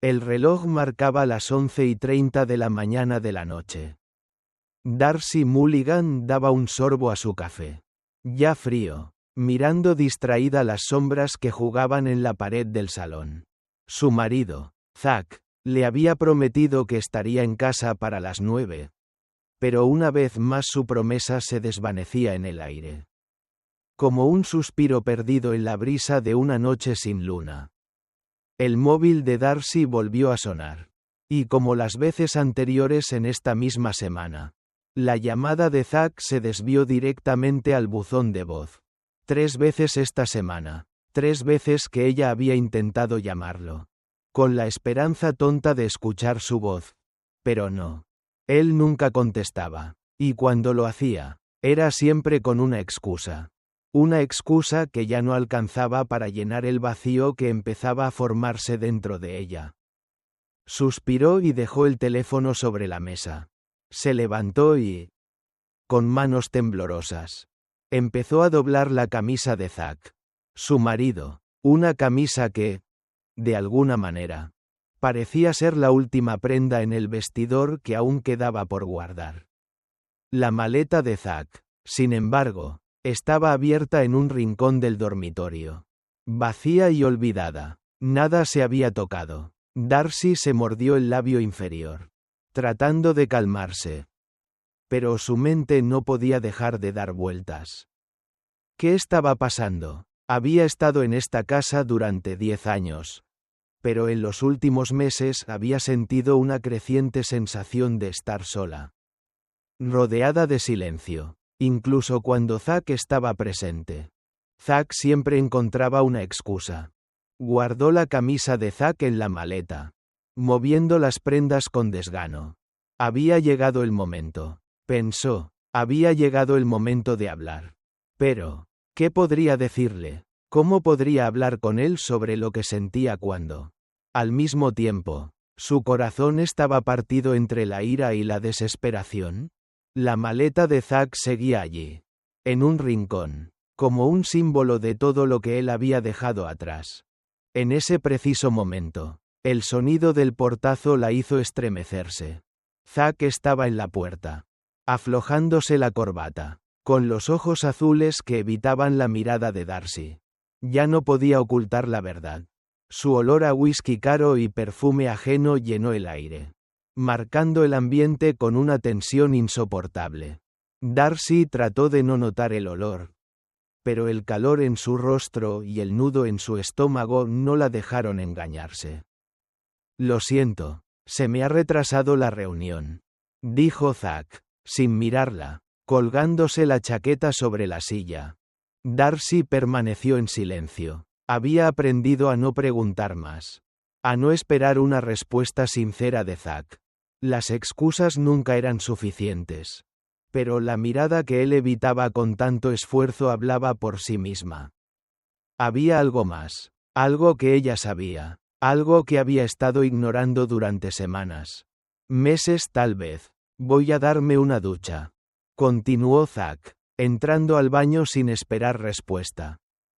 El reloj marcaba las 11:30 de la mañana de la noche. Darcy Mulligan daba un sorbo a su café. Ya frío, mirando distraída las sombras que jugaban en la pared del salón. Su marido, Zack, le había prometido que estaría en casa para las 9. Pero una vez más su promesa se desvanecía en el aire. Como un suspiro perdido en la brisa de una noche sin luna. El móvil de Darcy volvió a sonar. Y como las veces anteriores en esta misma semana, la llamada de Zack se desvió directamente al buzón de voz. 3 veces esta semana. 3 veces que ella había intentado llamarlo. Con la esperanza tonta de escuchar su voz. Pero no. Él nunca contestaba. Y cuando lo hacía, era siempre con una excusa. Una excusa que ya no alcanzaba para llenar el vacío que empezaba a formarse dentro de ella. Suspiró y dejó el teléfono sobre la mesa. Se levantó y, con manos temblorosas, empezó a doblar la camisa de Zack. Su marido, una camisa que, de alguna manera, parecía ser la última prenda en el vestidor que aún quedaba por guardar. La maleta de Zack, sin embargo, estaba abierta en un rincón del dormitorio. Vacía y olvidada. Nada se había tocado. Darcy se mordió el labio inferior, tratando de calmarse. Pero su mente no podía dejar de dar vueltas. ¿Qué estaba pasando? Había estado en esta casa durante 10 años. Pero en los últimos meses había sentido una creciente sensación de estar sola. Rodeada de silencio. Incluso cuando Zack estaba presente. Zack siempre encontraba una excusa. Guardó la camisa de Zack en la maleta, moviendo las prendas con desgano. Había llegado el momento. Pensó, había llegado el momento de hablar. Pero, ¿qué podría decirle? ¿Cómo podría hablar con él sobre lo que sentía cuando? Al mismo tiempo, su corazón estaba partido entre la ira y la desesperación. La maleta de Zack seguía allí, en un rincón, como un símbolo de todo lo que él había dejado atrás. En ese preciso momento, el sonido del portazo la hizo estremecerse. Zack estaba en la puerta, aflojándose la corbata, con los ojos azules que evitaban la mirada de Darcy. Ya no podía ocultar la verdad. Su olor a whisky caro y perfume ajeno llenó el aire, marcando el ambiente con una tensión insoportable. Darcy trató de no notar el olor, pero el calor en su rostro y el nudo en su estómago no la dejaron engañarse. Lo siento, se me ha retrasado la reunión, dijo Zack, sin mirarla, colgándose la chaqueta sobre la silla. Darcy permaneció en silencio. Había aprendido a no preguntar más, a no esperar una respuesta sincera de Zack. Las excusas nunca eran suficientes. Pero la mirada que él evitaba con tanto esfuerzo hablaba por sí misma. Había algo más, algo que ella sabía, algo que había estado ignorando durante semanas. Meses tal vez. Voy a darme una ducha, continuó Zack, entrando al baño sin esperar respuesta.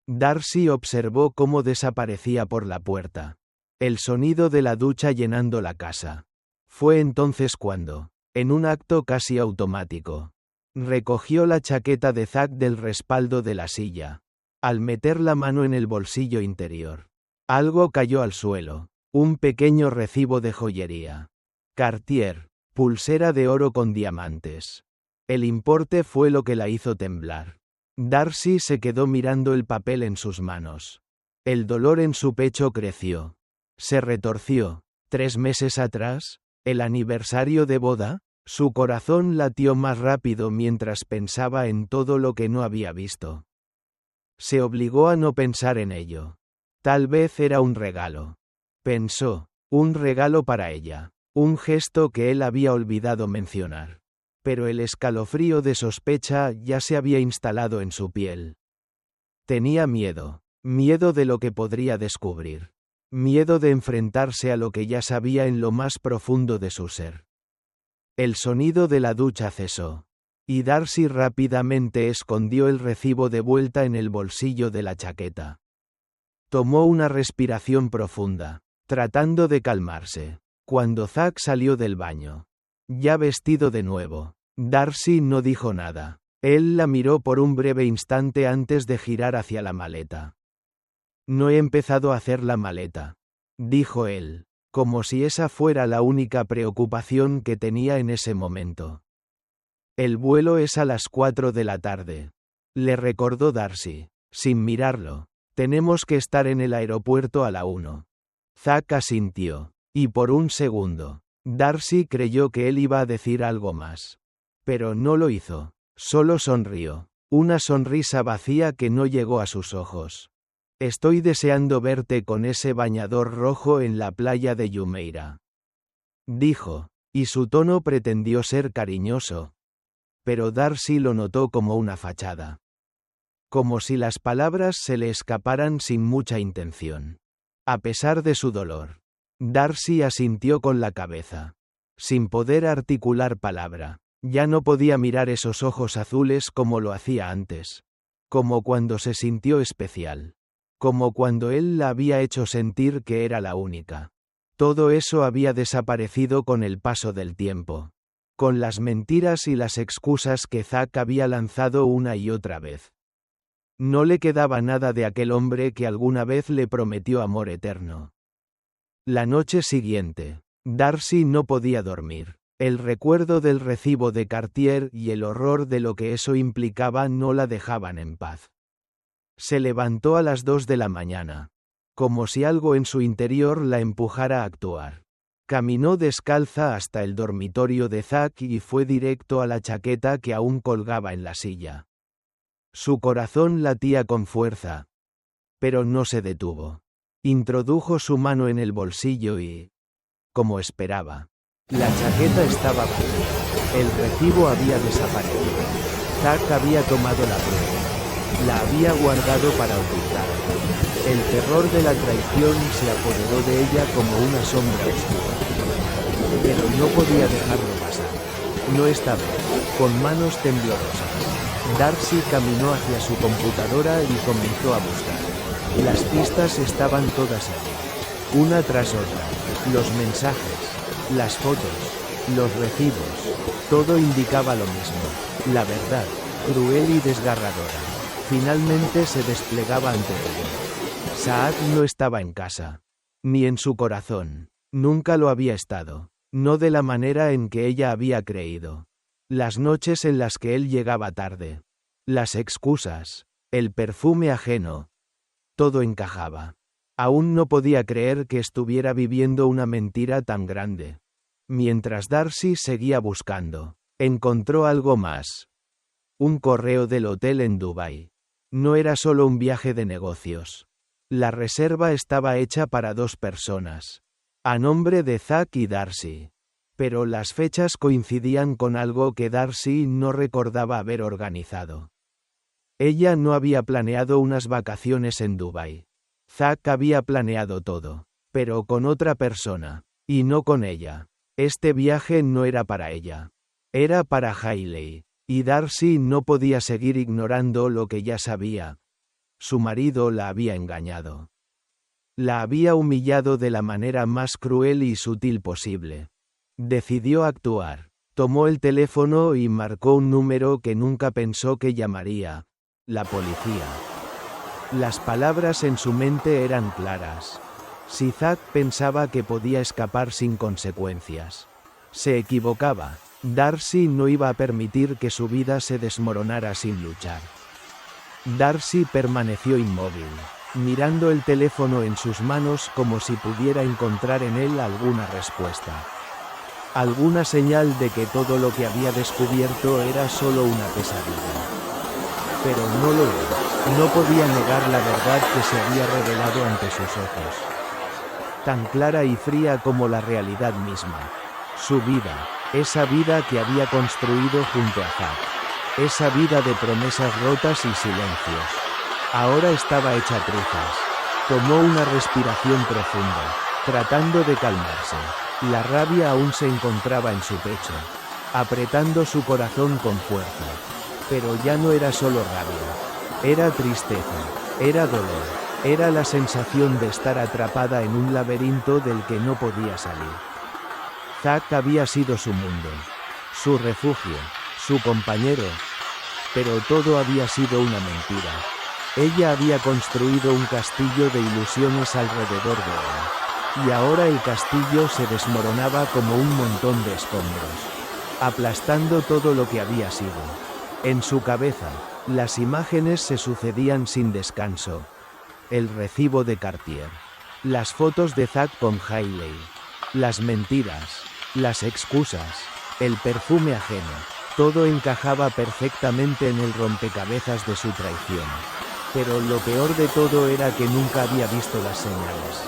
Darcy observó cómo desaparecía por la puerta. El sonido de la ducha llenando la casa. Fue entonces cuando, en un acto casi automático, recogió la chaqueta de Zack del respaldo de la silla. Al meter la mano en el bolsillo interior, algo cayó al suelo, un pequeño recibo de joyería. Cartier, pulsera de oro con diamantes. El importe fue lo que la hizo temblar. Darcy se quedó mirando el papel en sus manos. El dolor en su pecho creció. Se retorció. 3 meses atrás, el aniversario de boda, su corazón latió más rápido mientras pensaba en todo lo que no había visto. Se obligó a no pensar en ello. Tal vez era un regalo. Pensó, un regalo para ella, un gesto que él había olvidado mencionar. Pero el escalofrío de sospecha ya se había instalado en su piel. Tenía miedo, miedo de lo que podría descubrir. Miedo de enfrentarse a lo que ya sabía en lo más profundo de su ser. El sonido de la ducha cesó, y Darcy rápidamente escondió el recibo de vuelta en el bolsillo de la chaqueta. Tomó una respiración profunda, tratando de calmarse. Cuando Zack salió del baño, ya vestido de nuevo, Darcy no dijo nada. Él la miró por un breve instante antes de girar hacia la maleta. No he empezado a hacer la maleta, dijo él, como si esa fuera la única preocupación que tenía en ese momento. El vuelo es a las 4 de la tarde, le recordó Darcy, sin mirarlo. Tenemos que estar en el aeropuerto a la 1. Zack asintió, y por un segundo, Darcy creyó que él iba a decir algo más. Pero no lo hizo, solo sonrió, una sonrisa vacía que no llegó a sus ojos. Estoy deseando verte con ese bañador rojo en la playa de Jumeirah, dijo, y su tono pretendió ser cariñoso. Pero Darcy lo notó como una fachada. Como si las palabras se le escaparan sin mucha intención. A pesar de su dolor, Darcy asintió con la cabeza. Sin poder articular palabra, ya no podía mirar esos ojos azules como lo hacía antes. Como cuando se sintió especial. Como cuando él la había hecho sentir que era la única. Todo eso había desaparecido con el paso del tiempo. Con las mentiras y las excusas que Zack había lanzado una y otra vez. No le quedaba nada de aquel hombre que alguna vez le prometió amor eterno. La noche siguiente, Darcy no podía dormir. El recuerdo del recibo de Cartier y el horror de lo que eso implicaba no la dejaban en paz. Se levantó a las 2 de la mañana, como si algo en su interior la empujara a actuar. Caminó descalza hasta el dormitorio de Zack y fue directo a la chaqueta que aún colgaba en la silla. Su corazón latía con fuerza, pero no se detuvo. Introdujo su mano en el bolsillo y, como esperaba, la chaqueta estaba vacía. El recibo había desaparecido. Zack había tomado la prueba. La había guardado para ocultarla. El terror de la traición se apoderó de ella como una sombra oscura. Pero no podía dejarlo pasar. No esta vez, con manos temblorosas. Darcy caminó hacia su computadora y comenzó a buscar. Las pistas estaban todas allí, una tras otra. Los mensajes, las fotos, los recibos, todo indicaba lo mismo. La verdad, cruel y desgarradora, finalmente se desplegaba ante ella. Saad no estaba en casa, ni en su corazón. Nunca lo había estado, no de la manera en que ella había creído. Las noches en las que él llegaba tarde, las excusas, el perfume ajeno, todo encajaba. Aún no podía creer que estuviera viviendo una mentira tan grande. Mientras Darcy seguía buscando, encontró algo más. Un correo del hotel en Dubái. No era solo un viaje de negocios. La reserva estaba hecha para 2 personas. A nombre de Zack y Darcy. Pero las fechas coincidían con algo que Darcy no recordaba haber organizado. Ella no había planeado unas vacaciones en Dubái. Zack había planeado todo, pero con otra persona, y no con ella. Este viaje no era para ella. Era para Hailey, y Darcy no podía seguir ignorando lo que ya sabía. Su marido la había engañado. La había humillado de la manera más cruel y sutil posible. Decidió actuar. Tomó el teléfono y marcó un número que nunca pensó que llamaría. La policía. Las palabras en su mente eran claras. Si Zack pensaba que podía escapar sin consecuencias, se equivocaba. Darcy no iba a permitir que su vida se desmoronara sin luchar. Darcy permaneció inmóvil, mirando el teléfono en sus manos como si pudiera encontrar en él alguna respuesta. Alguna señal de que todo lo que había descubierto era solo una pesadilla. Pero no lo era. No podía negar la verdad que se había revelado ante sus ojos. Tan clara y fría como la realidad misma. Su vida, esa vida que había construido junto a Zack. Esa vida de promesas rotas y silencios. Ahora estaba hecha trizas. Tomó una respiración profunda, tratando de calmarse. La rabia aún se encontraba en su pecho, apretando su corazón con fuerza. Pero ya no era solo rabia. Era tristeza, era dolor, Era la sensación de estar atrapada en un laberinto del que no podía salir. Zack había sido su mundo, su refugio, su compañero, pero todo había sido una mentira. Ella había construido un castillo de ilusiones alrededor de él, y ahora el castillo se desmoronaba como un montón de escombros, aplastando todo lo que había sido. En su cabeza, las imágenes se sucedían sin descanso. El recibo de Cartier, las fotos de Zack con Hailey, las mentiras, las excusas, el perfume ajeno, todo encajaba perfectamente en el rompecabezas de su traición. Pero lo peor de todo era que nunca había visto las señales.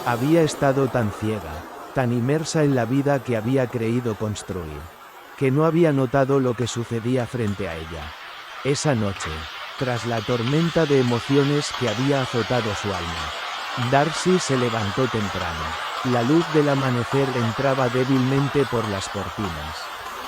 Había estado tan ciega, tan inmersa en la vida que había creído construir, que no había notado lo que sucedía frente a ella. Esa noche, tras la tormenta de emociones que había azotado su alma, Darcy se levantó temprano. La luz del amanecer entraba débilmente por las cortinas,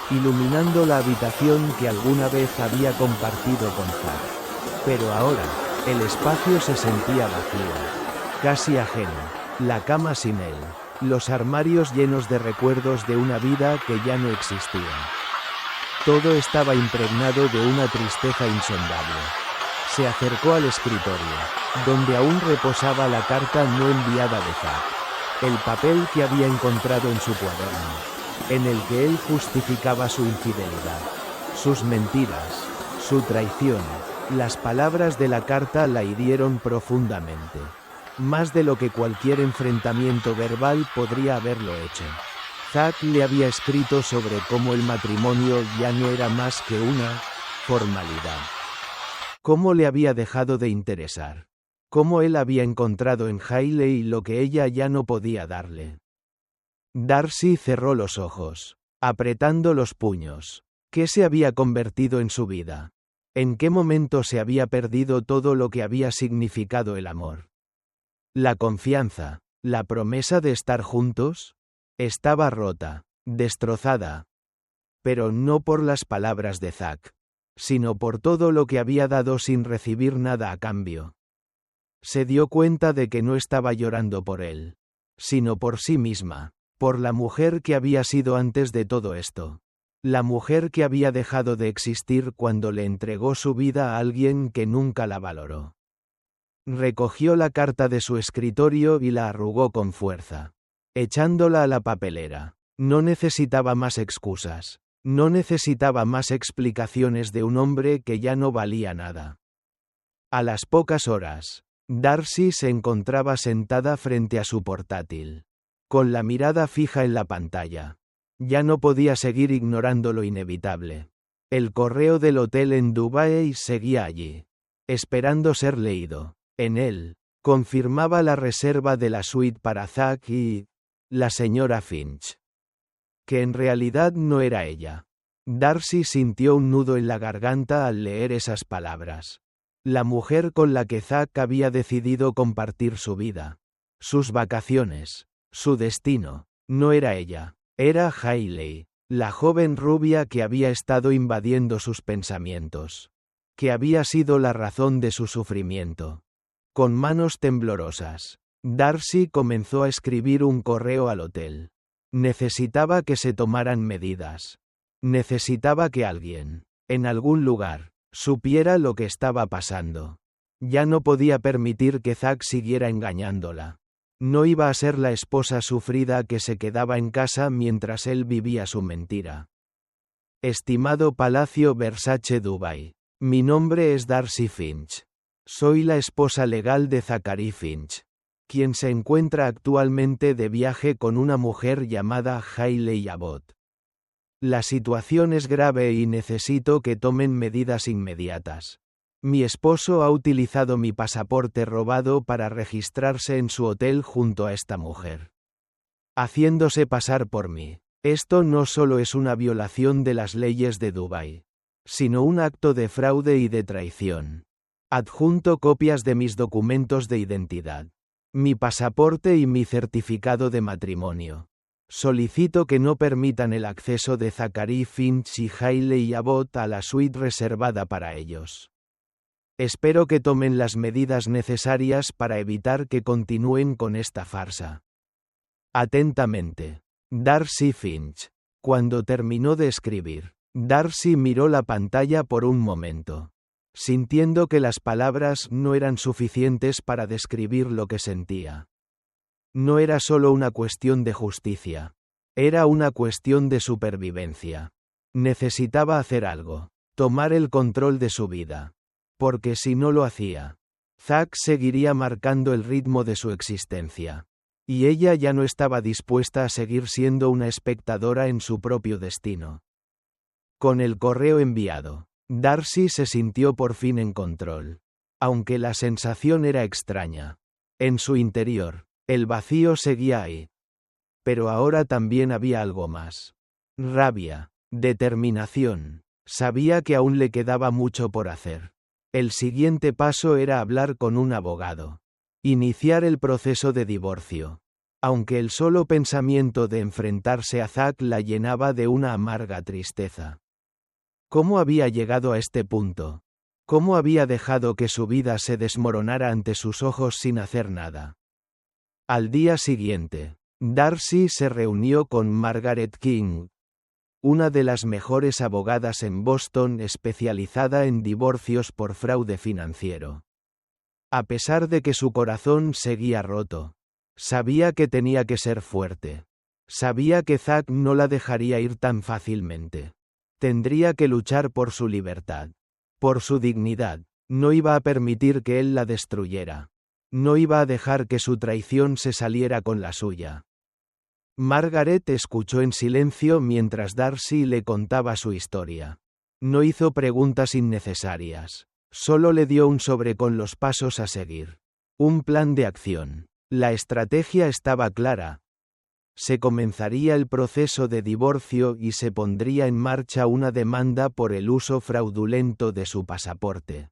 iluminando la habitación que alguna vez había compartido con Zack. Pero ahora, el espacio se sentía vacío, casi ajeno. La cama sin él, los armarios llenos de recuerdos de una vida que ya no existía. Todo estaba impregnado de una tristeza insondable. Se acercó al escritorio, donde aún reposaba la carta no enviada de Zack, el papel que había encontrado en su cuaderno, en el que él justificaba su infidelidad, sus mentiras, su traición. Las palabras de la carta la hirieron profundamente, más de lo que cualquier enfrentamiento verbal podría haberlo hecho. Zack le había escrito sobre cómo el matrimonio ya no era más que una formalidad. Cómo le había dejado de interesar. Cómo él había encontrado en Hailey lo que ella ya no podía darle. Darcy cerró los ojos, apretando los puños. ¿Qué se había convertido en su vida? ¿En qué momento se había perdido todo lo que había significado el amor? La confianza, la promesa de estar juntos, estaba rota, destrozada. Pero no por las palabras de Zack, sino por todo lo que había dado sin recibir nada a cambio. Se dio cuenta de que no estaba llorando por él, sino por sí misma, por la mujer que había sido antes de todo esto. La mujer que había dejado de existir cuando le entregó su vida a alguien que nunca la valoró. Recogió la carta de su escritorio y la arrugó con fuerza, echándola a la papelera. No necesitaba más excusas, no necesitaba más explicaciones de un hombre que ya no valía nada. A las pocas horas, Darcy se encontraba sentada frente a su portátil, con la mirada fija en la pantalla. Ya no podía seguir ignorando lo inevitable. El correo del hotel en Dubái seguía allí, esperando ser leído. En él, confirmaba la reserva de la suite para Zack y la señora Finch. Que en realidad no era ella. Darcy sintió un nudo en la garganta al leer esas palabras. La mujer con la que Zack había decidido compartir su vida, sus vacaciones, su destino, no era ella. Era Hailey, la joven rubia que había estado invadiendo sus pensamientos, que había sido la razón de su sufrimiento. Con manos temblorosas, Darcy comenzó a escribir un correo al hotel. Necesitaba que se tomaran medidas. Necesitaba que alguien, en algún lugar, supiera lo que estaba pasando. Ya no podía permitir que Zack siguiera engañándola. No iba a ser la esposa sufrida que se quedaba en casa mientras él vivía su mentira. Estimado Palacio Versace Dubai. Mi nombre es Darcy Finch. Soy la esposa legal de Zachary Finch, quien se encuentra actualmente de viaje con una mujer llamada Hailey Abbott. La situación es grave y necesito que tomen medidas inmediatas. Mi esposo ha utilizado mi pasaporte robado para registrarse en su hotel junto a esta mujer, haciéndose pasar por mí. Esto no solo es una violación de las leyes de Dubái, sino un acto de fraude y de traición. Adjunto copias de mis documentos de identidad, mi pasaporte y mi certificado de matrimonio. Solicito que no permitan el acceso de Zachary Finch y Hailey Abbott a la suite reservada para ellos. Espero que tomen las medidas necesarias para evitar que continúen con esta farsa. Atentamente. Darcy Finch. Cuando terminó de escribir, Darcy miró la pantalla por un momento, sintiendo que las palabras no eran suficientes para describir lo que sentía. No era solo una cuestión de justicia. Era una cuestión de supervivencia. Necesitaba hacer algo. Tomar el control de su vida. Porque si no lo hacía, Zack seguiría marcando el ritmo de su existencia. Y ella ya no estaba dispuesta a seguir siendo una espectadora en su propio destino. Con el correo enviado, Darcy se sintió por fin en control. Aunque la sensación era extraña. En su interior, el vacío seguía ahí. Pero ahora también había algo más. Rabia, determinación. Sabía que aún le quedaba mucho por hacer. El siguiente paso era hablar con un abogado. Iniciar el proceso de divorcio. Aunque el solo pensamiento de enfrentarse a Zack la llenaba de una amarga tristeza. ¿Cómo había llegado a este punto? ¿Cómo había dejado que su vida se desmoronara ante sus ojos sin hacer nada? Al día siguiente, Darcy se reunió con Margaret King, una de las mejores abogadas en Boston especializada en divorcios por fraude financiero. A pesar de que su corazón seguía roto, sabía que tenía que ser fuerte. Sabía que Zack no la dejaría ir tan fácilmente. Tendría que luchar por su libertad. Por su dignidad. No iba a permitir que él la destruyera. No iba a dejar que su traición se saliera con la suya. Margaret escuchó en silencio mientras Darcy le contaba su historia. No hizo preguntas innecesarias. Solo le dio un sobre con los pasos a seguir. Un plan de acción. La estrategia estaba clara. Se comenzaría el proceso de divorcio y se pondría en marcha una demanda por el uso fraudulento de su pasaporte.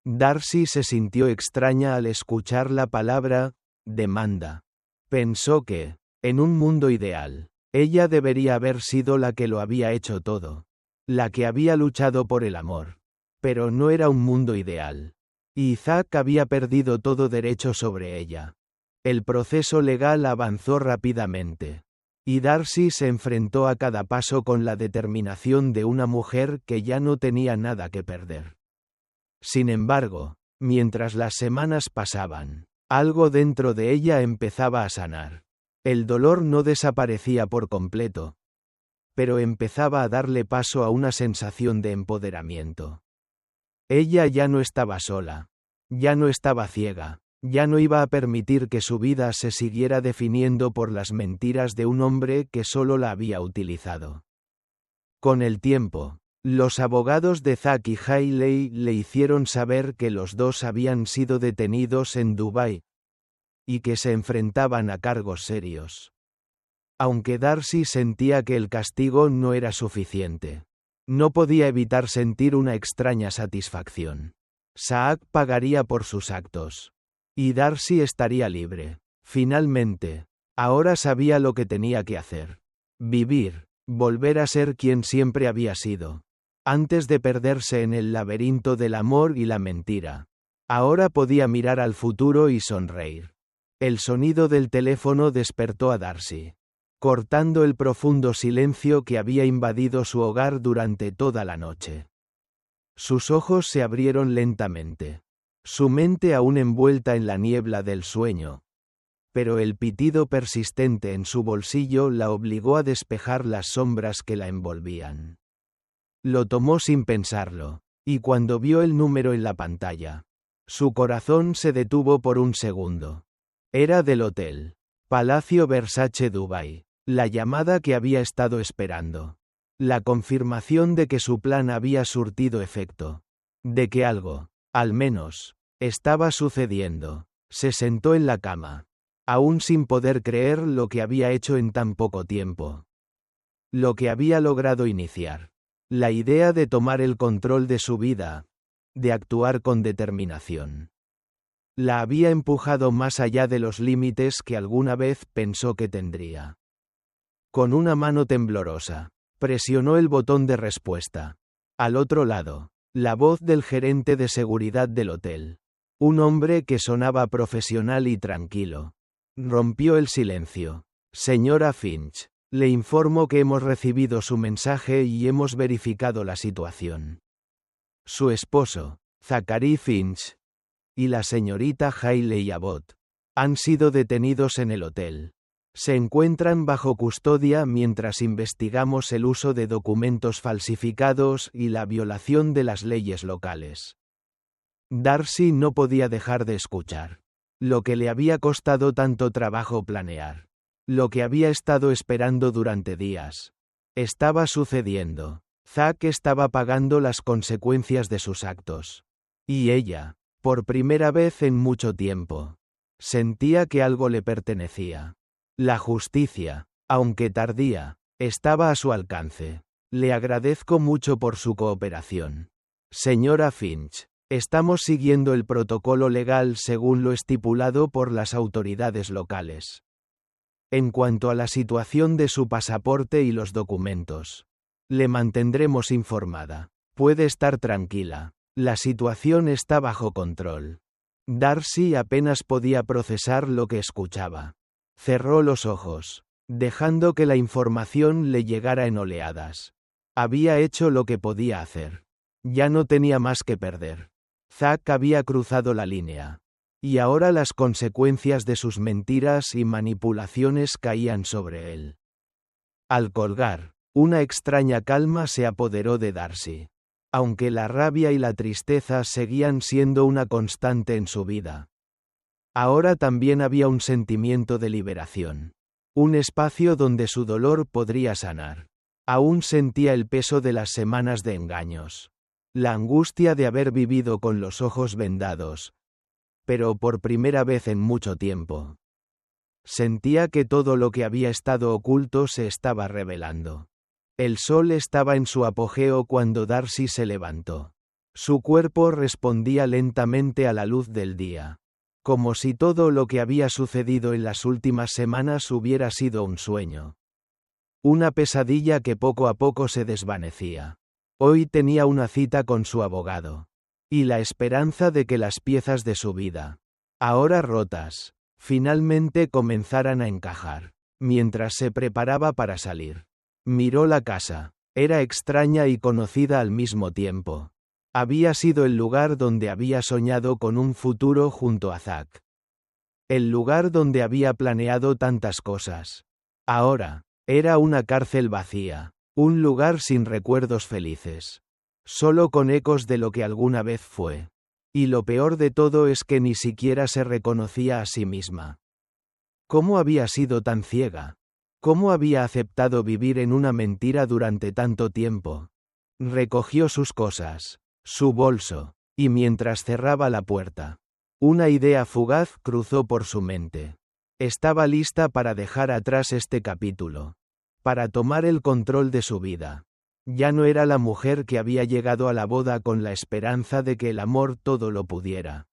Darcy se sintió extraña al escuchar la palabra demanda. Pensó que, en un mundo ideal, ella debería haber sido la que lo había hecho todo. La que había luchado por el amor. Pero no era un mundo ideal. Y Zack había perdido todo derecho sobre ella. El proceso legal avanzó rápidamente. Y Darcy se enfrentó a cada paso con la determinación de una mujer que ya no tenía nada que perder. Sin embargo, mientras las semanas pasaban, algo dentro de ella empezaba a sanar. El dolor no desaparecía por completo, pero empezaba a darle paso a una sensación de empoderamiento. Ella ya no estaba sola, ya no estaba ciega, ya no iba a permitir que su vida se siguiera definiendo por las mentiras de un hombre que solo la había utilizado. Con el tiempo, los abogados de Zack y Hailey le hicieron saber que los dos habían sido detenidos en Dubái y que se enfrentaban a cargos serios. Aunque Darcy sentía que el castigo no era suficiente, no podía evitar sentir una extraña satisfacción. Zack pagaría por sus actos. Y Darcy estaría libre. Finalmente, ahora sabía lo que tenía que hacer. Vivir, volver a ser quien siempre había sido. Antes de perderse en el laberinto del amor y la mentira. Ahora podía mirar al futuro y sonreír. El sonido del teléfono despertó a Darcy, cortando el profundo silencio que había invadido su hogar durante toda la noche. Sus ojos se abrieron lentamente, su mente aún envuelta en la niebla del sueño. Pero el pitido persistente en su bolsillo la obligó a despejar las sombras que la envolvían. Lo tomó sin pensarlo, y cuando vio el número en la pantalla, su corazón se detuvo por un segundo. Era del hotel Palacio Versace Dubai, la llamada que había estado esperando. La confirmación de que su plan había surtido efecto. De que algo, al menos, estaba sucediendo. Se sentó en la cama, aún sin poder creer lo que había hecho en tan poco tiempo. Lo que había logrado iniciar. La idea de tomar el control de su vida, de actuar con determinación. La había empujado más allá de los límites que alguna vez pensó que tendría. Con una mano temblorosa, presionó el botón de respuesta. Al otro lado, La voz del gerente de seguridad del hotel. Un hombre que sonaba profesional y tranquilo. Rompió el silencio. Señora Finch, le informo que hemos recibido su mensaje y hemos verificado la situación. Su esposo, Zachary Finch, y la señorita Hailey Abbott han sido detenidos en el hotel. Se encuentran bajo custodia mientras investigamos el uso de documentos falsificados y la violación de las leyes locales. Darcy no podía dejar de escuchar. Lo que le había costado tanto trabajo planear. Lo que había estado esperando durante días. Estaba sucediendo. Zack estaba pagando las consecuencias de sus actos. Y ella, por primera vez en mucho tiempo, sentía que algo le pertenecía. La justicia, aunque tardía, estaba a su alcance. Le agradezco mucho por su cooperación. Señora Finch, estamos siguiendo el protocolo legal según lo estipulado por las autoridades locales. En cuanto a la situación de su pasaporte y los documentos, le mantendremos informada. Puede estar tranquila. La situación está bajo control. Darcy apenas podía procesar lo que escuchaba. Cerró los ojos, dejando que la información le llegara en oleadas. Había hecho lo que podía hacer. Ya no tenía más que perder. Zack había cruzado la línea. Y ahora las consecuencias de sus mentiras y manipulaciones caían sobre él. Al colgar, una extraña calma se apoderó de Darcy. Aunque la rabia y la tristeza seguían siendo una constante en su vida. Ahora también había un sentimiento de liberación. Un espacio donde su dolor podría sanar. Aún sentía el peso de las semanas de engaños. La angustia de haber vivido con los ojos vendados. Pero por primera vez en mucho tiempo. Sentía que todo lo que había estado oculto se estaba revelando. El sol estaba en su apogeo cuando Darcy se levantó. Su cuerpo respondía lentamente a la luz del día. Como si todo lo que había sucedido en las últimas semanas hubiera sido un sueño. Una pesadilla que poco a poco se desvanecía. Hoy tenía una cita con su abogado. Y la esperanza de que las piezas de su vida, ahora rotas, finalmente comenzaran a encajar. Mientras se preparaba para salir. Miró la casa. Era extraña y conocida al mismo tiempo. Había sido el lugar donde había soñado con un futuro junto a Zack. El lugar donde había planeado tantas cosas. Ahora, era una cárcel vacía, un lugar sin recuerdos felices. Solo con ecos de lo que alguna vez fue. Y lo peor de todo es que ni siquiera se reconocía a sí misma. ¿Cómo había sido tan ciega? ¿Cómo había aceptado vivir en una mentira durante tanto tiempo? Recogió sus cosas. Su bolso, y mientras cerraba la puerta, una idea fugaz cruzó por su mente. Estaba lista para dejar atrás este capítulo. Para tomar el control de su vida. Ya no era la mujer que había llegado a la boda con la esperanza de que el amor todo lo pudiera.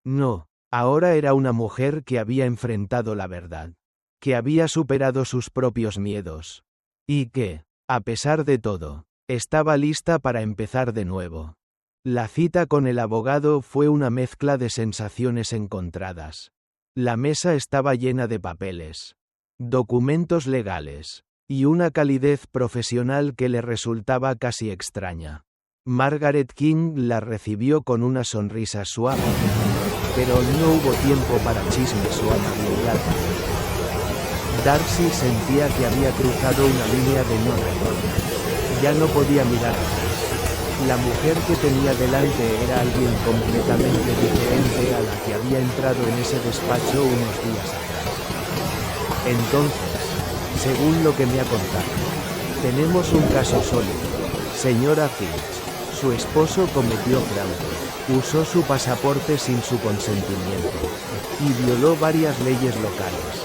No, ahora era una mujer que había enfrentado la verdad. Que había superado sus propios miedos. Y que, a pesar de todo, estaba lista para empezar de nuevo. La cita con el abogado fue una mezcla de sensaciones encontradas. La mesa estaba llena de papeles, documentos legales, y una calidez profesional que le resultaba casi extraña. Margaret King la recibió con una sonrisa suave, pero no hubo tiempo para chismes o amabilidad. Darcy sentía que había cruzado una línea de no retorno. Ya no podía mirar atrás. La mujer que tenía delante era alguien completamente diferente a la que había entrado en ese despacho unos días atrás. Entonces, según lo que me ha contado, tenemos un caso sólido. Señora Finch, su esposo cometió fraude, usó su pasaporte sin su consentimiento, y violó varias leyes locales.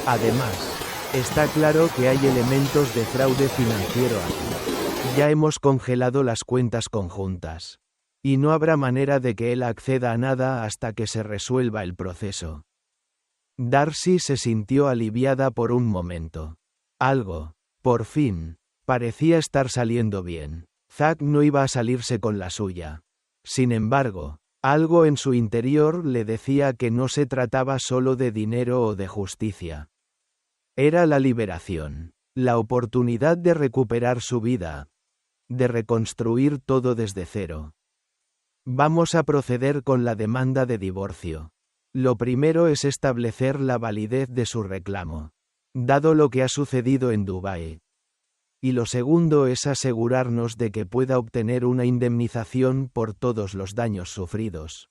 Además, está claro que hay elementos de fraude financiero aquí. Ya hemos congelado las cuentas conjuntas. Y no habrá manera de que él acceda a nada hasta que se resuelva el proceso. Darcy se sintió aliviada por un momento. Algo, por fin, parecía estar saliendo bien. Zack no iba a salirse con la suya. Sin embargo, algo en su interior le decía que no se trataba solo de dinero o de justicia. Era la liberación, la oportunidad de recuperar su vida, de reconstruir todo desde cero. Vamos a proceder con la demanda de divorcio. Lo primero es establecer la validez de su reclamo, dado lo que ha sucedido en Dubái. Y lo segundo es asegurarnos de que pueda obtener una indemnización por todos los daños sufridos.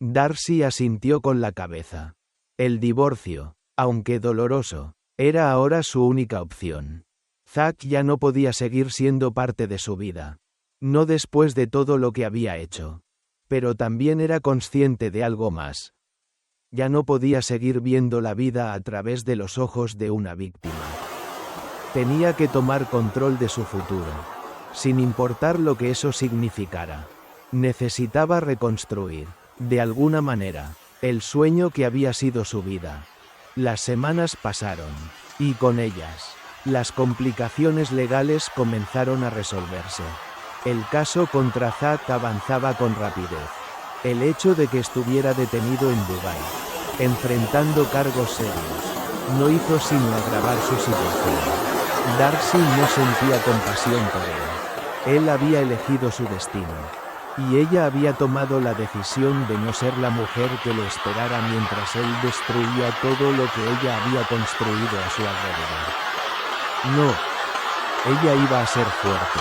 Darcy asintió con la cabeza. El divorcio, aunque doloroso, era ahora su única opción. Zack ya no podía seguir siendo parte de su vida. No después de todo lo que había hecho. Pero también era consciente de algo más. Ya no podía seguir viendo la vida a través de los ojos de una víctima. Tenía que tomar control de su futuro, sin importar lo que eso significara. Necesitaba reconstruir, de alguna manera, el sueño que había sido su vida. Las semanas pasaron, y con ellas, las complicaciones legales comenzaron a resolverse. El caso contra Zack avanzaba con rapidez. El hecho de que estuviera detenido en Dubái, enfrentando cargos serios, no hizo sino agravar su situación. Darcy no sentía compasión por él. Él había elegido su destino. Y ella había tomado la decisión de no ser la mujer que lo esperara mientras él destruía todo lo que ella había construido a su alrededor. No. Ella iba a ser fuerte.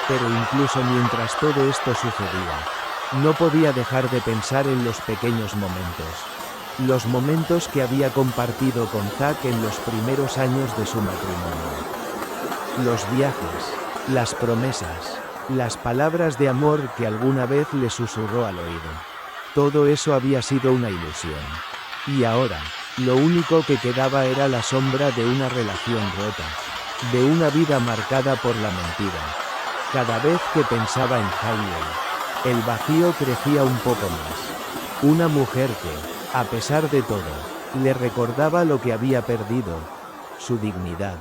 Pero incluso mientras todo esto sucedía, no podía dejar de pensar en los pequeños momentos. Los momentos que había compartido con Zack en los primeros años de su matrimonio. Los viajes, las promesas, las palabras de amor que alguna vez le susurró al oído. Todo eso había sido una ilusión. Y ahora, lo único que quedaba era la sombra de una relación rota, de una vida marcada por la mentira. Cada vez que pensaba en Hailey, el vacío crecía un poco más. Una mujer que, a pesar de todo, le recordaba lo que había perdido, su dignidad,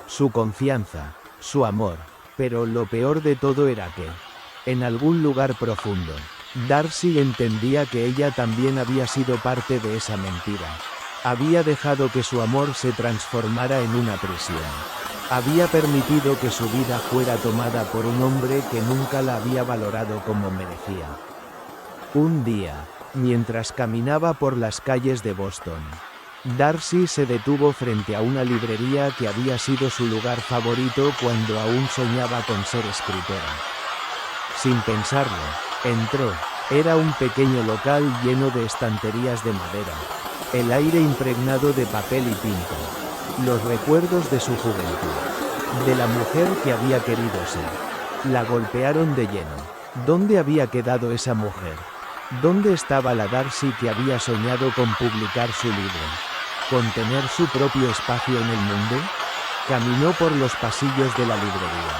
su confianza, su amor, pero lo peor de todo era que, en algún lugar profundo, Darcy entendía que ella también había sido parte de esa mentira. Había dejado que su amor se transformara en una prisión. Había permitido que su vida fuera tomada por un hombre que nunca la había valorado como merecía. Un día, mientras caminaba por las calles de Boston, Darcy se detuvo frente a una librería que había sido su lugar favorito cuando aún soñaba con ser escritora. Sin pensarlo, entró. Era un pequeño local lleno de estanterías de madera, el aire impregnado de papel y tinta, los recuerdos de su juventud, de la mujer que había querido ser. La golpearon de lleno. ¿Dónde había quedado esa mujer? ¿Dónde estaba la Darcy que había soñado con publicar su libro? ¿Con tener su propio espacio en el mundo? Caminó por los pasillos de la librería,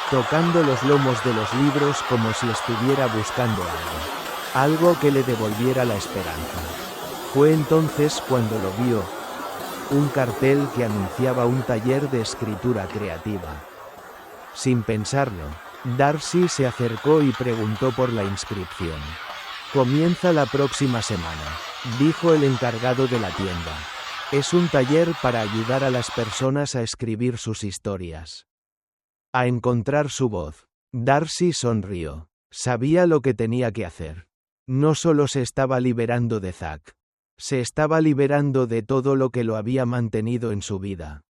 tocando los lomos de los libros como si estuviera buscando algo que le devolviera la esperanza. Fue entonces cuando lo vio, un cartel que anunciaba un taller de escritura creativa. Sin pensarlo, Darcy se acercó y preguntó por la inscripción. Comienza la próxima semana, dijo el encargado de la tienda. Es un taller para ayudar a las personas a escribir sus historias, a encontrar su voz. Darcy sonrió. Sabía lo que tenía que hacer. No solo se estaba liberando de Zack, se estaba liberando de todo lo que lo había mantenido en su vida.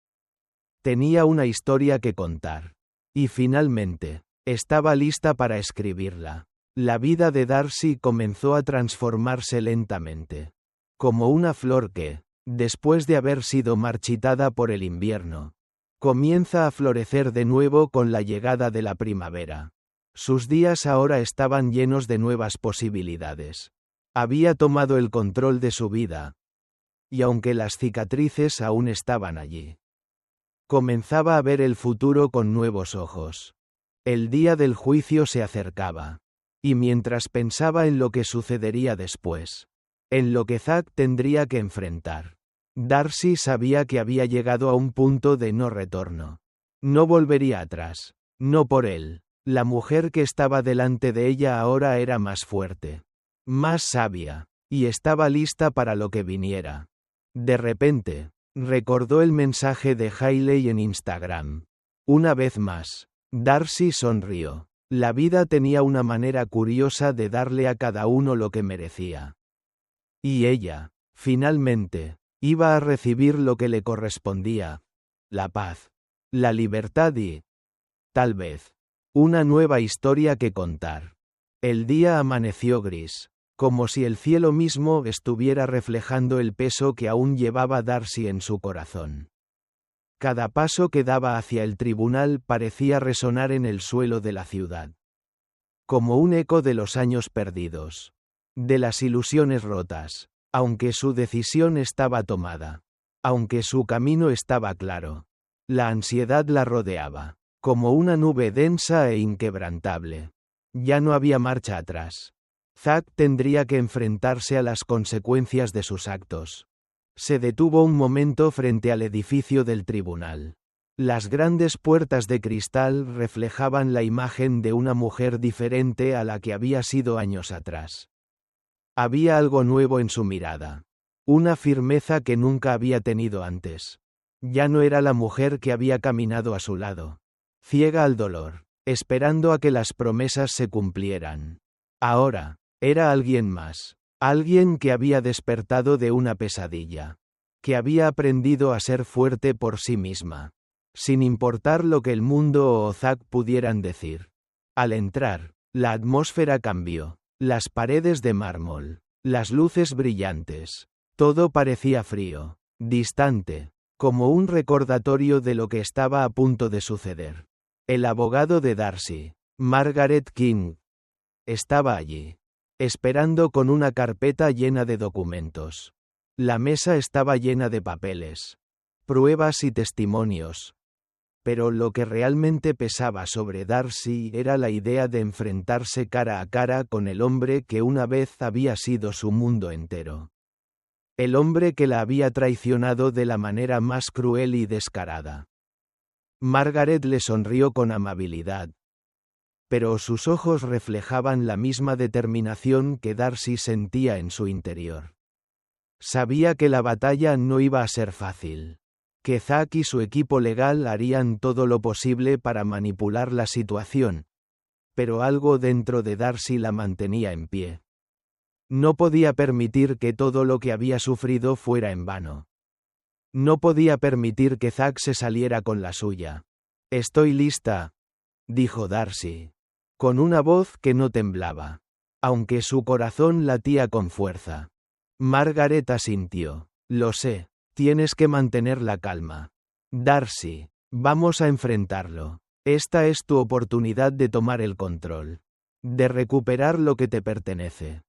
Tenía una historia que contar. Y finalmente, estaba lista para escribirla. La vida de Darcy comenzó a transformarse lentamente. Como una flor que, después de haber sido marchitada por el invierno, comienza a florecer de nuevo con la llegada de la primavera. Sus días ahora estaban llenos de nuevas posibilidades. Había tomado el control de su vida. Y aunque las cicatrices aún estaban allí, comenzaba a ver el futuro con nuevos ojos. El día del juicio se acercaba. Y mientras pensaba en lo que sucedería después, en lo que Zack tendría que enfrentar, Darcy sabía que había llegado a un punto de no retorno. No volvería atrás. No por él, La mujer que estaba delante de ella ahora era más fuerte, más sabia, y estaba lista para lo que viniera. De repente, recordó el mensaje de Hailey en Instagram. Una vez más, Darcy sonrió. La vida tenía una manera curiosa de darle a cada uno lo que merecía. Y ella, finalmente, iba a recibir lo que le correspondía: la paz, la libertad y, tal vez, una nueva historia que contar. El día amaneció gris, como si el cielo mismo estuviera reflejando el peso que aún llevaba Darcy en su corazón. Cada paso que daba hacia el tribunal parecía resonar en el suelo de la ciudad. Como un eco de los años perdidos. De las ilusiones rotas. Aunque su decisión estaba tomada. Aunque su camino estaba claro. La ansiedad la rodeaba. Como una nube densa e inquebrantable. Ya no había marcha atrás. Zack tendría que enfrentarse a las consecuencias de sus actos. Se detuvo un momento frente al edificio del tribunal. Las grandes puertas de cristal reflejaban la imagen de una mujer diferente a la que había sido años atrás. Había algo nuevo en su mirada. Una firmeza que nunca había tenido antes. Ya no era la mujer que había caminado a su lado, ciega al dolor, esperando a que las promesas se cumplieran. Ahora, era alguien más. Alguien que había despertado de una pesadilla. Que había aprendido a ser fuerte por sí misma. Sin importar lo que el mundo o Zack pudieran decir. Al entrar, la atmósfera cambió. Las paredes de mármol. Las luces brillantes. Todo parecía frío. Distante. Como un recordatorio de lo que estaba a punto de suceder. El abogado de Darcy, Margaret King, estaba allí. Esperando con una carpeta llena de documentos. La mesa estaba llena de papeles, pruebas y testimonios. Pero lo que realmente pesaba sobre Darcy era la idea de enfrentarse cara a cara con el hombre que una vez había sido su mundo entero. El hombre que la había traicionado de la manera más cruel y descarada. Margaret le sonrió con amabilidad. Pero sus ojos reflejaban la misma determinación que Darcy sentía en su interior. Sabía que la batalla no iba a ser fácil. Que Zack y su equipo legal harían todo lo posible para manipular la situación. Pero algo dentro de Darcy la mantenía en pie. No podía permitir que todo lo que había sufrido fuera en vano. No podía permitir que Zack se saliera con la suya. «Estoy lista», dijo Darcy. Con una voz que no temblaba. Aunque su corazón latía con fuerza. Margaret asintió. «Lo sé, tienes que mantener la calma. Darcy, vamos a enfrentarlo. Esta es tu oportunidad de tomar el control. De recuperar lo que te pertenece».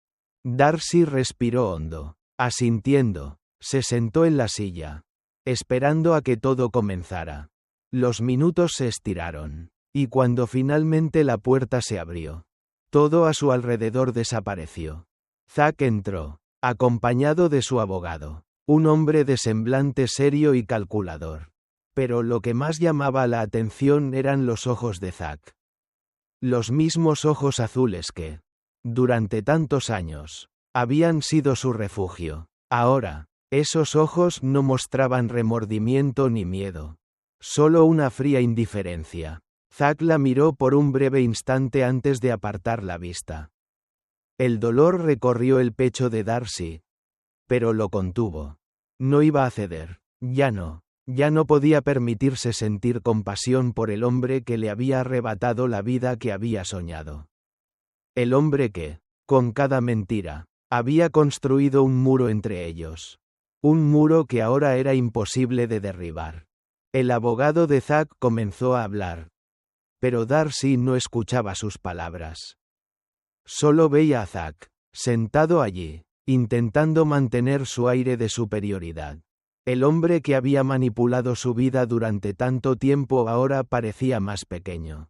Darcy respiró hondo. Asintiendo, se sentó en la silla. Esperando a que todo comenzara. Los minutos se estiraron. Y cuando finalmente la puerta se abrió, todo a su alrededor desapareció. Zack entró, acompañado de su abogado, un hombre de semblante serio y calculador. Pero lo que más llamaba la atención eran los ojos de Zack. Los mismos ojos azules que, durante tantos años, habían sido su refugio. Ahora, esos ojos no mostraban remordimiento ni miedo. Solo una fría indiferencia. Zack la miró por un breve instante antes de apartar la vista. El dolor recorrió el pecho de Darcy. Pero lo contuvo. No iba a ceder. Ya no podía permitirse sentir compasión por el hombre que le había arrebatado la vida que había soñado. El hombre que, con cada mentira, había construido un muro entre ellos. Un muro que ahora era imposible de derribar. El abogado de Zack comenzó a hablar. Pero Darcy no escuchaba sus palabras. Solo veía a Zack, sentado allí, intentando mantener su aire de superioridad. El hombre que había manipulado su vida durante tanto tiempo ahora parecía más pequeño.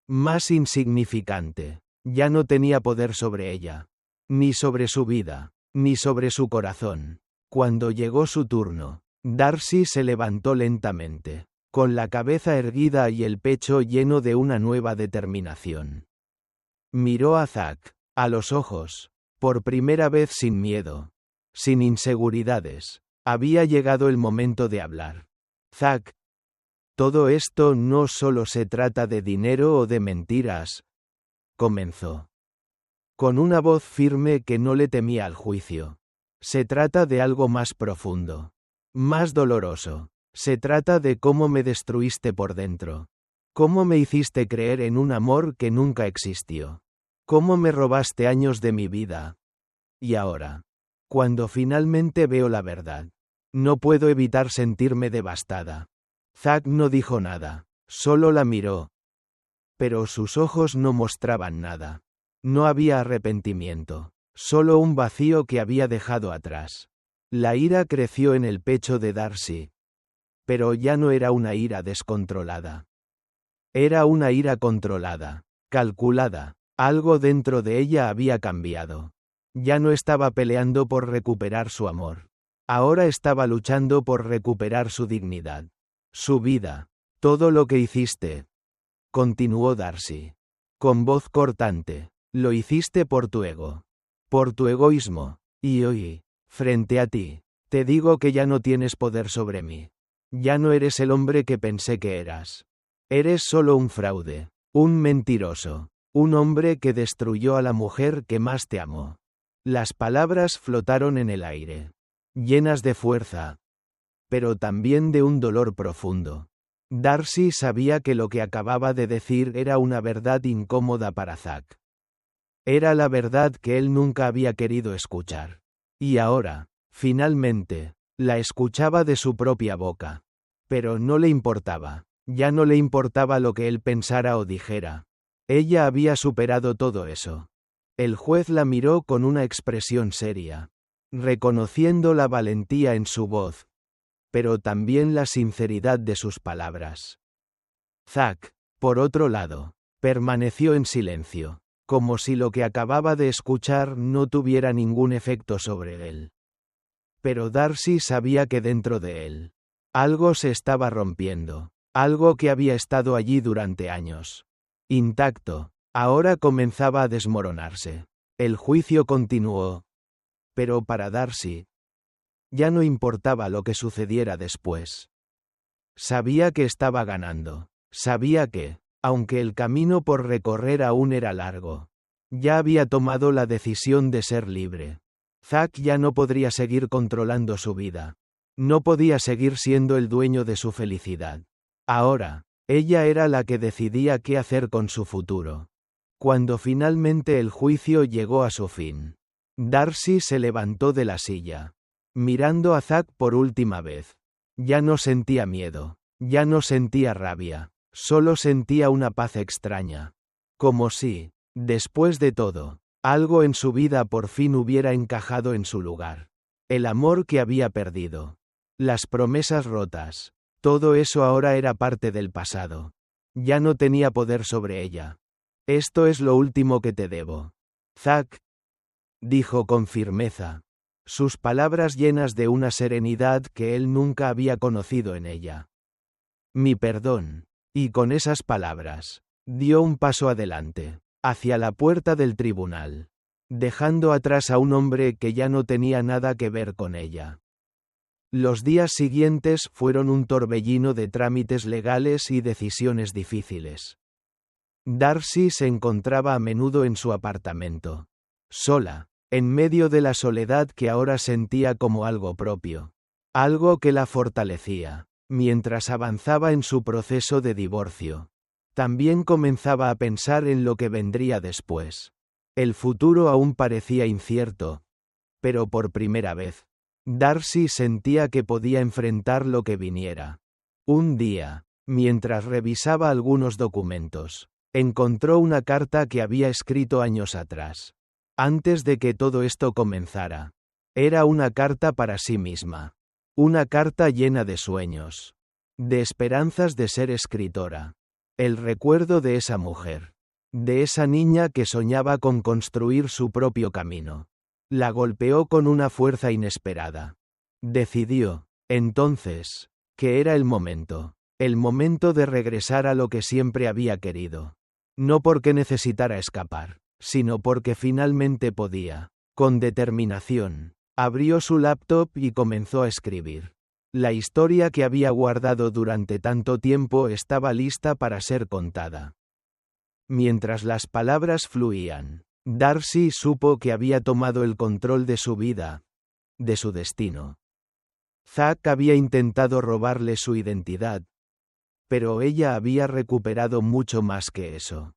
Más insignificante. Ya no tenía poder sobre ella. Ni sobre su vida, ni sobre su corazón. Cuando llegó su turno, Darcy se levantó lentamente. con la cabeza erguida y el pecho lleno de una nueva determinación. Miró a Zack, a los ojos, por primera vez sin miedo, sin inseguridades. Había llegado el momento de hablar. Zack, todo esto no solo se trata de dinero o de mentiras, comenzó. Con una voz firme que no le temía al juicio. Se trata de algo más profundo. Más doloroso. Se trata de cómo me destruiste por dentro. Cómo me hiciste creer en un amor que nunca existió. Cómo me robaste años de mi vida. Y ahora, cuando finalmente veo la verdad, no puedo evitar sentirme devastada. Zack no dijo nada, solo la miró. Pero sus ojos no mostraban nada. No había arrepentimiento, solo un vacío que había dejado atrás. La ira creció en el pecho de Darcy. Pero ya no era una ira descontrolada. Era una ira controlada, calculada. Algo dentro de ella había cambiado. Ya no estaba peleando por recuperar su amor. Ahora estaba luchando por recuperar su dignidad. Su vida. Todo lo que hiciste. Continuó Darcy. Con voz cortante. Lo hiciste por tu ego. Por tu egoísmo. Y hoy, frente a ti, te digo que ya no tienes poder sobre mí. Ya no eres el hombre que pensé que eras. Eres solo un fraude. Un mentiroso. Un hombre que destruyó a la mujer que más te amó. Las palabras flotaron en el aire. Llenas de fuerza. Pero también de un dolor profundo. Darcy sabía que lo que acababa de decir era una verdad incómoda para Zack. Era la verdad que él nunca había querido escuchar. Y ahora, finalmente, la escuchaba de su propia boca. Pero no le importaba. Ya no le importaba lo que él pensara o dijera. Ella había superado todo eso. El juez la miró con una expresión seria, reconociendo la valentía en su voz, pero también la sinceridad de sus palabras. Zack, por otro lado, permaneció en silencio, como si lo que acababa de escuchar no tuviera ningún efecto sobre él. Pero Darcy sabía que dentro de él, algo se estaba rompiendo, algo que había estado allí durante años. Intacto, ahora comenzaba a desmoronarse. El juicio continuó. Pero para Darcy, ya no importaba lo que sucediera después. Sabía que estaba ganando. Sabía que, aunque el camino por recorrer aún era largo, ya había tomado la decisión de ser libre. Zack ya no podría seguir controlando su vida. No podía seguir siendo el dueño de su felicidad. Ahora, ella era la que decidía qué hacer con su futuro. Cuando finalmente el juicio llegó a su fin, Darcy se levantó de la silla, mirando a Zack por última vez. Ya no sentía miedo, ya no sentía rabia, solo sentía una paz extraña. Como si, después de todo, algo en su vida por fin hubiera encajado en su lugar. El amor que había perdido. Las promesas rotas. Todo eso ahora era parte del pasado. Ya no tenía poder sobre ella. Esto es lo último que te debo. Zack, dijo con firmeza, sus palabras llenas de una serenidad que él nunca había conocido en ella. Mi perdón. Y con esas palabras, dio un paso adelante, hacia la puerta del tribunal, dejando atrás a un hombre que ya no tenía nada que ver con ella. Los días siguientes fueron un torbellino de trámites legales y decisiones difíciles. Darcy se encontraba a menudo en su apartamento, sola, en medio de la soledad que ahora sentía como algo propio, algo que la fortalecía, mientras avanzaba en su proceso de divorcio. También comenzaba a pensar en lo que vendría después. El futuro aún parecía incierto, pero por primera vez, Darcy sentía que podía enfrentar lo que viniera. Un día, mientras revisaba algunos documentos, encontró una carta que había escrito años atrás. Antes de que todo esto comenzara. Era una carta para sí misma. Una carta llena de sueños. De esperanzas de ser escritora. El recuerdo de esa mujer. De esa niña que soñaba con construir su propio camino. La golpeó con una fuerza inesperada. Decidió, entonces, que era el momento. El momento de regresar a lo que siempre había querido. No porque necesitara escapar, sino porque finalmente podía. Con determinación, abrió su laptop y comenzó a escribir. La historia que había guardado durante tanto tiempo estaba lista para ser contada. Mientras las palabras fluían, Darcy supo que había tomado el control de su vida, de su destino. Zack había intentado robarle su identidad, pero ella había recuperado mucho más que eso.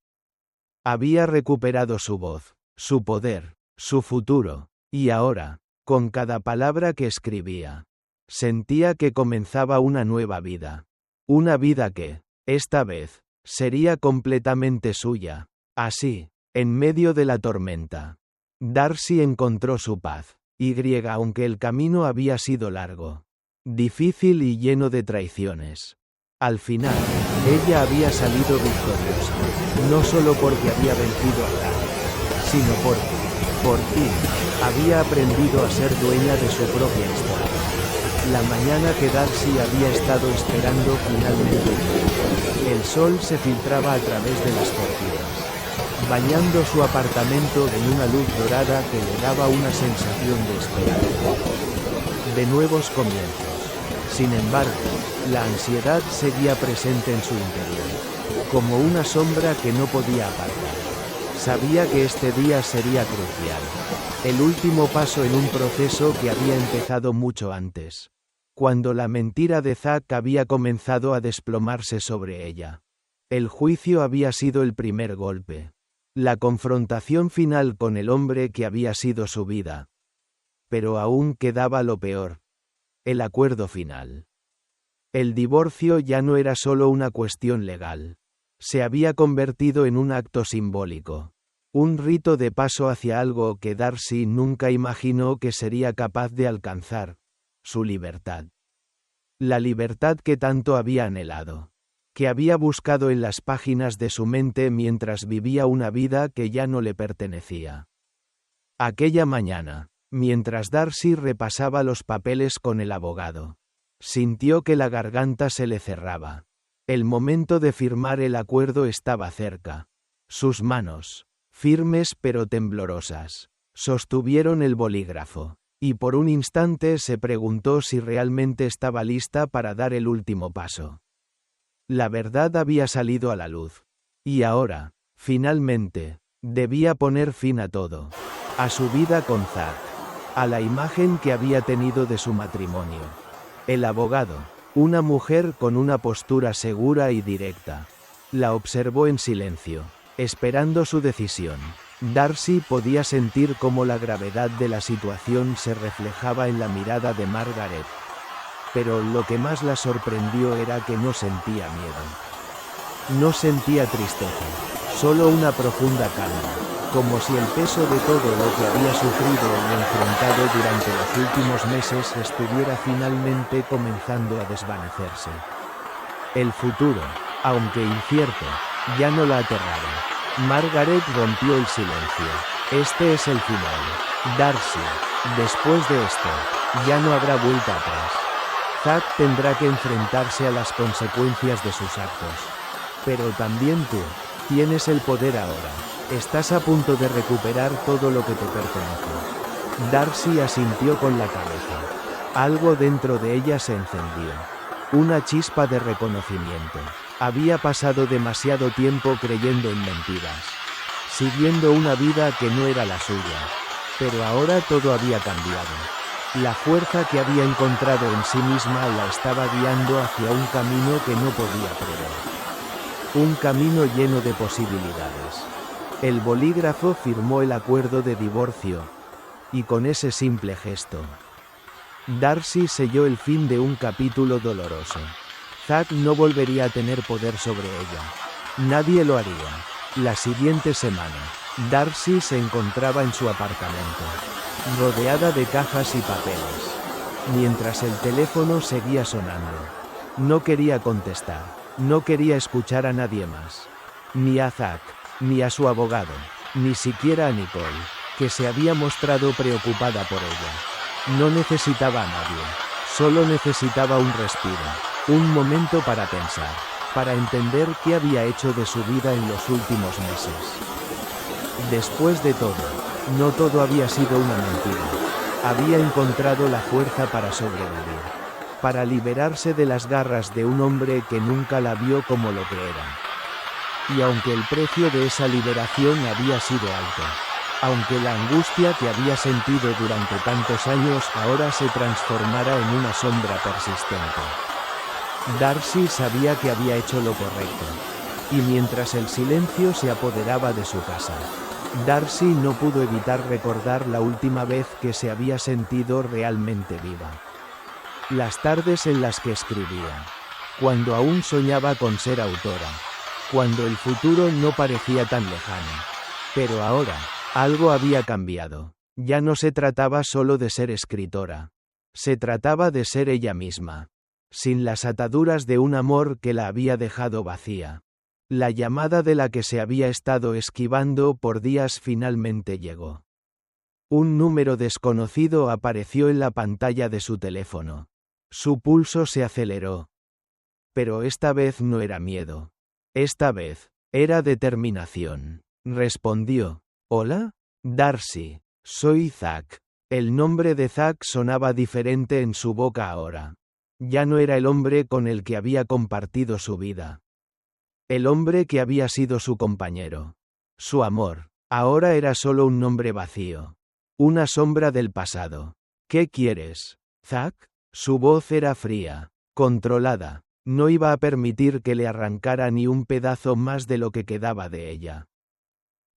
Había recuperado su voz, su poder, su futuro, y ahora, con cada palabra que escribía, sentía que comenzaba una nueva vida. Una vida que, esta vez, sería completamente suya. Así, en medio de la tormenta, Darcy encontró su paz, aunque el camino había sido largo, difícil y lleno de traiciones. Al final, ella había salido victoriosa, no solo porque había vencido a Zack, sino porque, por fin, había aprendido a ser dueña de su propia historia. La mañana que Darcy había estado esperando finalmente. El sol se filtraba a través de las cortinas, bañando su apartamento en una luz dorada que le daba una sensación de esperanza. De nuevos comienzos. Sin embargo, la ansiedad seguía presente en su interior, como una sombra que no podía apartar. Sabía que este día sería crucial, el último paso en un proceso que había empezado mucho antes, cuando la mentira de Zack había comenzado a desplomarse sobre ella. El juicio había sido el primer golpe, la confrontación final con el hombre que había sido su vida. Pero aún quedaba lo peor. El acuerdo final. El divorcio ya no era solo una cuestión legal. Se había convertido en un acto simbólico. Un rito de paso hacia algo que Darcy nunca imaginó que sería capaz de alcanzar. Su libertad. La libertad que tanto había anhelado. Que había buscado en las páginas de su mente mientras vivía una vida que ya no le pertenecía. Aquella mañana, mientras Darcy repasaba los papeles con el abogado, sintió que la garganta se le cerraba. El momento de firmar el acuerdo estaba cerca. Sus manos, firmes pero temblorosas, sostuvieron el bolígrafo, y por un instante se preguntó si realmente estaba lista para dar el último paso. La verdad había salido a la luz. Y ahora, finalmente, debía poner fin a todo. A su vida con Zack. A la imagen que había tenido de su matrimonio. El abogado, una mujer con una postura segura y directa, la observó en silencio, esperando su decisión. Darcy podía sentir cómo la gravedad de la situación se reflejaba en la mirada de Margaret. Pero lo que más la sorprendió era que no sentía miedo. No sentía tristeza, solo una profunda calma, como si el peso de todo lo que había sufrido y enfrentado durante los últimos meses estuviera finalmente comenzando a desvanecerse. El futuro, aunque incierto, ya no la aterraba. Margaret rompió el silencio. Este es el final. Darcy, después de esto, ya no habrá vuelta atrás. Zack tendrá que enfrentarse a las consecuencias de sus actos. Pero también tú, tienes el poder ahora. Estás a punto de recuperar todo lo que te pertenece. Darcy asintió con la cabeza. Algo dentro de ella se encendió. Una chispa de reconocimiento. Había pasado demasiado tiempo creyendo en mentiras, siguiendo una vida que no era la suya. Pero ahora todo había cambiado. La fuerza que había encontrado en sí misma la estaba guiando hacia un camino que no podía prever. Un camino lleno de posibilidades. El bolígrafo firmó el acuerdo de divorcio, y con ese simple gesto, Darcy selló el fin de un capítulo doloroso. Zack no volvería a tener poder sobre ella. Nadie lo haría. La siguiente semana, Darcy se encontraba en su apartamento, rodeada de cajas y papeles, mientras el teléfono seguía sonando. No quería contestar, no quería escuchar a nadie más. Ni a Zack, ni a su abogado, ni siquiera a Nicole, que se había mostrado preocupada por ella. No necesitaba a nadie, solo necesitaba un respiro. Un momento para pensar, para entender qué había hecho de su vida en los últimos meses. Después de todo, no todo había sido una mentira. Había encontrado la fuerza para sobrevivir, para liberarse de las garras de un hombre que nunca la vio como lo que era. Y aunque el precio de esa liberación había sido alto, aunque la angustia que había sentido durante tantos años ahora se transformara en una sombra persistente, Darcy sabía que había hecho lo correcto. Y mientras el silencio se apoderaba de su casa, Darcy no pudo evitar recordar la última vez que se había sentido realmente viva. Las tardes en las que escribía, cuando aún soñaba con ser autora, cuando el futuro no parecía tan lejano. Pero ahora, algo había cambiado. Ya no se trataba solo de ser escritora. Se trataba de ser ella misma, sin las ataduras de un amor que la había dejado vacía. La llamada de la que se había estado esquivando por días finalmente llegó. Un número desconocido apareció en la pantalla de su teléfono. Su pulso se aceleró. Pero esta vez no era miedo. Esta vez, era determinación. Respondió. ¿Hola? Darcy. Soy Zack. El nombre de Zack sonaba diferente en su boca ahora. Ya no era el hombre con el que había compartido su vida. El hombre que había sido su compañero. Su amor. Ahora era solo un nombre vacío. Una sombra del pasado. ¿Qué quieres, Zack? Su voz era fría, controlada. No iba a permitir que le arrancara ni un pedazo más de lo que quedaba de ella.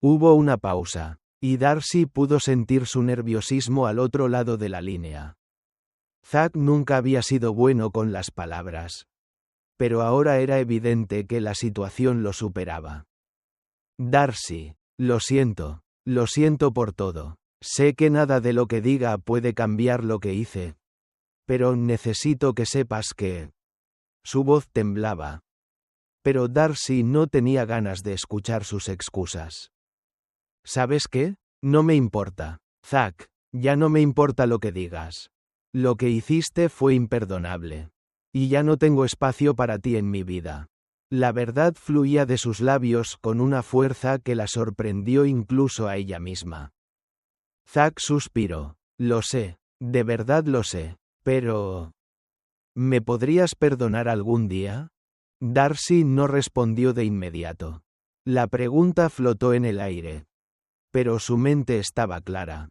Hubo una pausa, y Darcy pudo sentir su nerviosismo al otro lado de la línea. Zack nunca había sido bueno con las palabras. Pero ahora era evidente que la situación lo superaba. Darcy, lo siento por todo. Sé que nada de lo que diga puede cambiar lo que hice. Pero necesito que sepas que... Su voz temblaba. Pero Darcy no tenía ganas de escuchar sus excusas. ¿Sabes qué? No me importa, Zack, ya no me importa lo que digas. Lo que hiciste fue imperdonable. Y ya no tengo espacio para ti en mi vida. La verdad fluía de sus labios con una fuerza que la sorprendió incluso a ella misma. Zack suspiró. Lo sé, de verdad lo sé, pero... ¿Me podrías perdonar algún día? Darcy no respondió de inmediato. La pregunta flotó en el aire. Pero su mente estaba clara.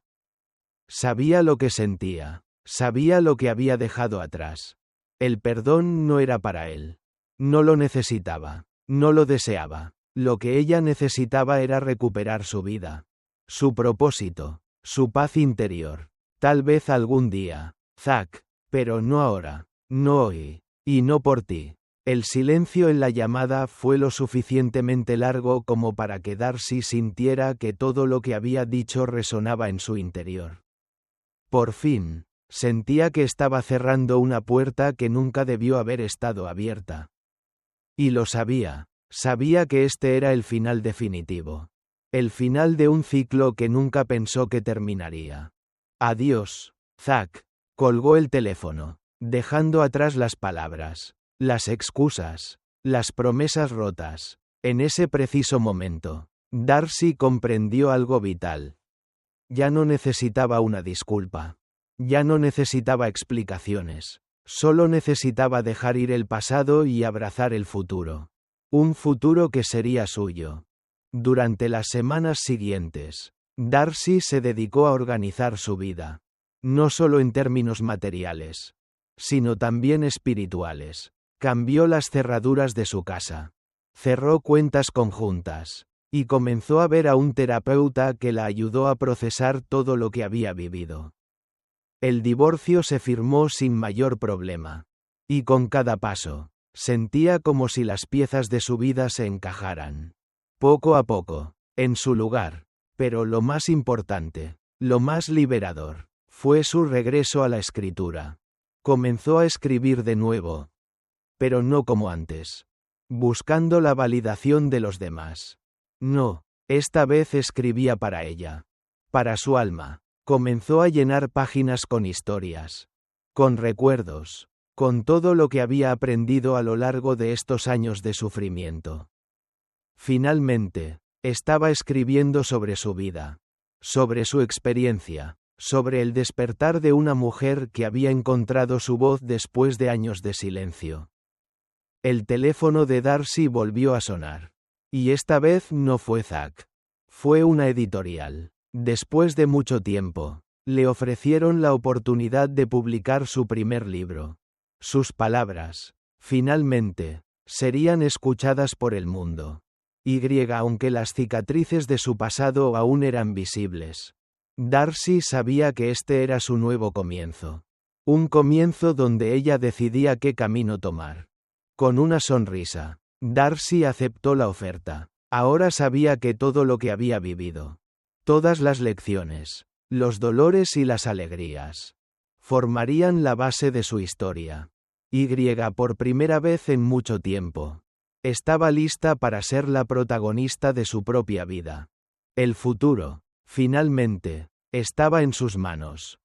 Sabía lo que sentía, sabía lo que había dejado atrás. El perdón no era para él. No lo necesitaba, no lo deseaba. Lo que ella necesitaba era recuperar su vida, su propósito, su paz interior. Tal vez algún día, Zack, pero no ahora, no hoy, y no por ti. El silencio en la llamada fue lo suficientemente largo como para que Darcy sintiera que todo lo que había dicho resonaba en su interior. Por fin, sentía que estaba cerrando una puerta que nunca debió haber estado abierta. Y lo sabía, sabía que este era el final definitivo. El final de un ciclo que nunca pensó que terminaría. Adiós, Zack. Colgó el teléfono, dejando atrás las palabras, las excusas, las promesas rotas. En ese preciso momento, Darcy comprendió algo vital. Ya no necesitaba una disculpa. Ya no necesitaba explicaciones. Solo necesitaba dejar ir el pasado y abrazar el futuro. Un futuro que sería suyo. Durante las semanas siguientes, Darcy se dedicó a organizar su vida. No solo en términos materiales, sino también espirituales. Cambió las cerraduras de su casa. Cerró cuentas conjuntas. Y comenzó a ver a un terapeuta que la ayudó a procesar todo lo que había vivido. El divorcio se firmó sin mayor problema. Y con cada paso, sentía como si las piezas de su vida se encajaran. Poco a poco, en su lugar. Pero lo más importante, lo más liberador, fue su regreso a la escritura. Comenzó a escribir de nuevo. Pero no como antes. Buscando la validación de los demás. No, esta vez escribía para ella. Para su alma. Comenzó a llenar páginas con historias. Con recuerdos. con todo lo que había aprendido a lo largo de estos años de sufrimiento. Finalmente, estaba escribiendo sobre su vida, sobre su experiencia, sobre el despertar de una mujer que había encontrado su voz después de años de silencio. El teléfono de Darcy volvió a sonar. Y esta vez no fue Zack. Fue una editorial. Después de mucho tiempo, le ofrecieron la oportunidad de publicar su primer libro. Sus palabras, finalmente, serían escuchadas por el mundo. Aunque las cicatrices de su pasado aún eran visibles, Darcy sabía que este era su nuevo comienzo. Un comienzo donde ella decidía qué camino tomar. Con una sonrisa, Darcy aceptó la oferta. Ahora sabía que todo lo que había vivido, todas las lecciones, los dolores y las alegrías, formarían la base de su historia. Por primera vez en mucho tiempo, estaba lista para ser la protagonista de su propia vida. El futuro, finalmente, estaba en sus manos.